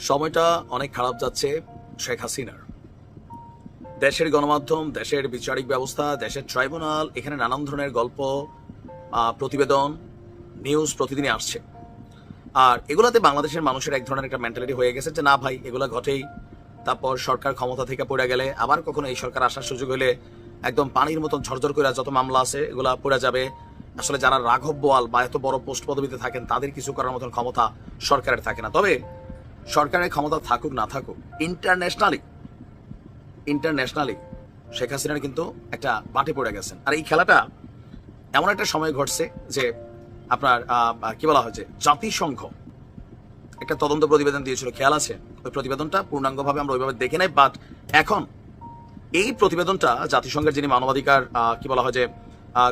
সময়টা অনেক খারাপ যাচ্ছে শেখ হাসিনার। দেশের গণমাধ্যম, দেশের বিচারিক ব্যবস্থা, দেশের ট্রাইব্যুনাল, এখানে নানান ধরনের গল্প, প্রতিবেদন, নিউজ প্রতিদিনই আসছে। আর এগুলাতে বাংলাদেশের মানুষের এক ধরনের একটা মেন্টালিটি হয়ে গেছে যে না ভাই, এগুলা ঘটেই। তারপর সরকার ক্ষমতা থেকে পড়ে গেলে আবার কখনো এই সরকার আসার সুযোগ হলে একদম পানির মতন ঝরঝর করে যত মামলা আছে এগুলা পড়ে যাবে। আসলে যারা রাঘব বোয়াল বা এত বড় পোস্ট পদবিতে থাকেন তাদের কিছু করার মতন ক্ষমতা সরকারের থাকে না। তবে সরকারের ক্ষমতা থাকুক না থাকুক, ইন্টারন্যাশনালি শেখ হাসিনার কিন্তু একটা বাটে পড়ে গেছেন। আর এই খেলাটা এমন একটা সময় ঘটছে যে আপনার কি বলা হয় যে জাতিসংঘ একটা তদন্ত প্রতিবেদন দিয়েছিল, খেয়াল আছে? ওই প্রতিবেদনটা পূর্ণাঙ্গভাবে আমরা ওইভাবে দেখে নাই, বাট এখন এই প্রতিবেদনটা জাতিসংঘের যিনি মানবাধিকার কি বলা হয় যে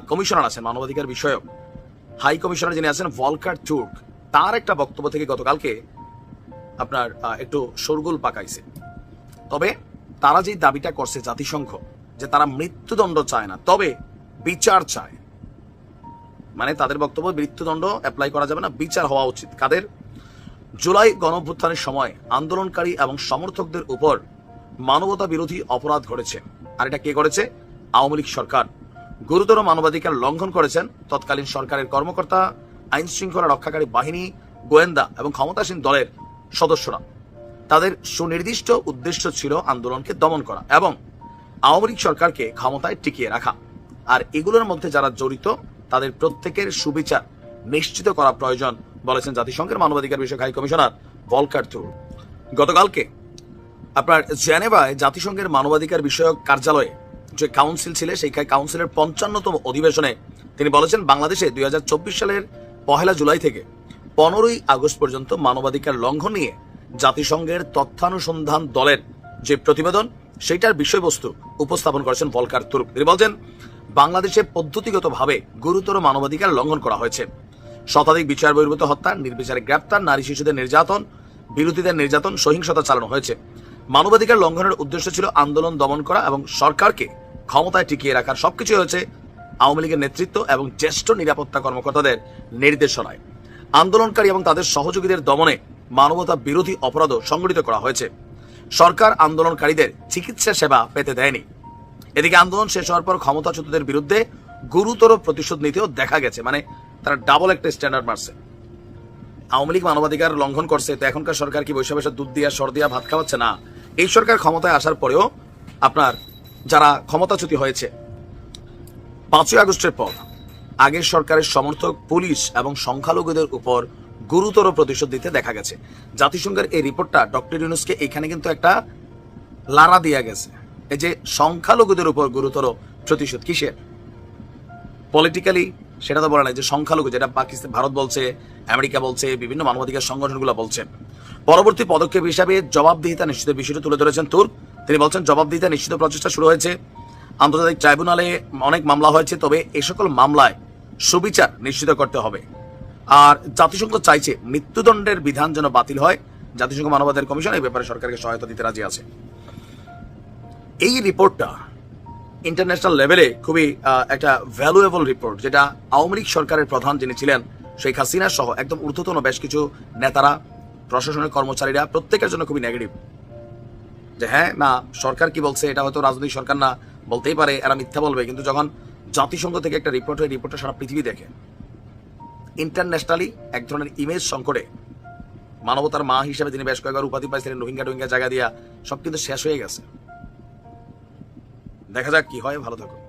কমিশনার আছেন, মানবাধিকার বিষয়ক হাই কমিশনার যিনি আছেন ভলকার তুর্ক, তার একটা বক্তব্য থেকে গতকালকে আপনার একটু শোরগোল পাকাইছে। তবে তারা যে দাবিটা করছে জাতিসংঘ, যে তারা মৃত্যুদণ্ড চায় না, তবে বিচার চায়, মানে তাদের বক্তব্য মৃত্যুদণ্ড অ্যাপ্লাই করা যাবে না, বিচার হওয়া উচিত। কাদের? জুলাই গণঅভ্যুত্থানের সময় আন্দোলনকারী এবং সমর্থকদের উপর মানবতা বিরোধী অপরাধ ঘটেছে। আর এটা কে করেছে? আওয়ামী লীগ সরকার। গুরুতর মানবাধিকার লঙ্ঘন করেছেন তৎকালীন সরকারের কর্মকর্তা, আইন শৃঙ্খলা রক্ষাকারী বাহিনী, গোয়েন্দা এবং ক্ষমতাসীন দলের সদস্যরা। তাদের সুনির্দিষ্ট উদ্দেশ্য ছিল আন্দোলনকে দমন করা এবং আওয়ামী লীগ সরকারকে ক্ষমতায় টিকিয়ে রাখা। আর এগুলোর মধ্যে যারা জড়িত তাদের প্রত্যেকের সুবিচার নিশ্চিত করা প্রয়োজন বলেছেন জাতিসংঘের মানবাধিকার বিষয়ক হাই কমিশনার ভলকার তুর্ক। গতকালকে আপনার জেনেভায় জাতিসংঘের মানবাধিকার বিষয়ক কার্যালয়ে যে কাউন্সিল ছিল, সেই কাউন্সিলের 55তম অধিবেশনে তিনি বলেছেন বাংলাদেশে 2024 সালের 1 জুলাই থেকে 15 আগস্ট পর্যন্ত মানবাধিকার লঙ্ঘন নিয়ে জাতিসংঘের তথ্যানুসন্ধান দলের যে প্রতিবেদন, সেটার বিষয়বস্তু উপস্থাপন করেছেন ভলকার তুর্ক। তিনি বলছেন বাংলাদেশে পদ্ধতিগতভাবে গুরুতর মানবাধিকার লঙ্ঘন করা হয়েছে। শতাধিক বিচার বহির্ভূত হত্যা, নির্বিচারে গ্রেপ্তার, নারী শিশুদের নির্যাতন, বিরোধীদের নির্যাতন, সহিংসতা চালানো হয়েছে। মানবাধিকার লঙ্ঘনের উদ্দেশ্য ছিল আন্দোলন দমন করা এবং সরকারকে ক্ষমতায় টিকিয়ে রাখার। সবকিছু হয়েছে আওয়ামী লীগের নেতৃত্ব এবং জ্যেষ্ঠ নিরাপত্তা কর্মকর্তাদের নির্দেশনায়। আন্দোলনকারী এবং তাদের সহযোগীদের দমনে মানবতা বিরোধী অপরাধও সংগঠিত করা হয়েছে। সরকার আন্দোলনকারীদের চিকিৎসা সেবা পেতে দেয়নি। এদিকে আন্দোলন শেষ হওয়ার পর ক্ষমতাচ্যুতদের বিরুদ্ধে গুরুতর প্রতিশোধ নিতেও দেখা গেছে। মানে তারা ডাবল একটা স্ট্যান্ডার্ড মারছে। আওয়ামী লীগ মানবাধিকার লঙ্ঘন করছে, তো এখনকার সরকার কি বৈশা বৈশা দুধ দিয়া সর দিয়া ভাত খাওয়াচ্ছে? না, এই সরকার ক্ষমতায় আসার পরেও আপনার যারা ক্ষমতাচ্যুতি হয়েছে 5 আগস্টের পর আগের সরকারের সমর্থক, পুলিশ এবং সংখ্যালঘুদের উপর গুরুতর প্রতিশোধ দিতে দেখা গেছে। জাতিসংঘের এই রিপোর্টটা ডক্টর ইউনূসকে এখানে কিন্তু একটা লারা দিয়া গেছে, এই যে সংখ্যালঘুদের উপর গুরুতর প্রতিশোধ। কিসের? পলিটিক্যালি সেটা তো বলা নাই, যে সংখ্যালঘু, যেটা পাকিস্তান, ভারত বলছে, আমেরিকা বলছে, বিভিন্ন মানবাধিকার সংগঠনগুলো বলছে। পরবর্তী পদক্ষেপ হিসাবে জবাবদিহিতা নিশ্চিতের বিষয়টি তুলে ধরেছেন তুর্ক। তিনি বলছেন জবাবদিহিতা নিশ্চিত প্রচেষ্টা শুরু হয়েছে। আন্তর্জাতিক ট্রাইব্যুনালে অনেক মামলা হয়েছে, তবে এ সকল মামলায় সুবিচার নিশ্চিত করতে হবে। আর জাতিসংঘ চাইছে মৃত্যুদণ্ডের বিধান যেন বাতিল হয়। জাতিসংঘ মানবাধিকার কমিশন এই ব্যাপারে সরকারকে সহায়তা দিতে রাজি আছে। এই রিপোর্টটা ইন্টারন্যাশনাল লেভেলে খুবই একটা ভ্যালুয়েবল রিপোর্ট, যেটা আওয়ামী লীগ সরকারের প্রধান যিনি ছিলেন শেখ হাসিনা সহ একদম ঊর্ধ্বতন বেশ কিছু নেতারা, প্রশাসনের কর্মচারীরা, প্রত্যেকের জন্য খুবই নেগেটিভ। যে হ্যাঁ না, সরকার কি বলছে, এটা হয়তো রাজনৈতিক সরকার না, বলতেই পারে এরা মিথ্যা বলবে, কিন্তু যখন জাতিসংঘ থেকে একটা রিপোর্ট হয়, রিপোর্টটা সারা পৃথিবী দেখে। ইন্টারন্যাশনালি এক ধরনের ইমেজ সংকটে মানবতার মা হিসেবে তিনি বেশ কয়েকবার উপাধি পাইছিলেন, রোহিঙ্গা জায়গা দিয়া, সব কিন্তু শেষ হয়ে গেছে। দেখা যাক কি হয়। ভালো থাকুন।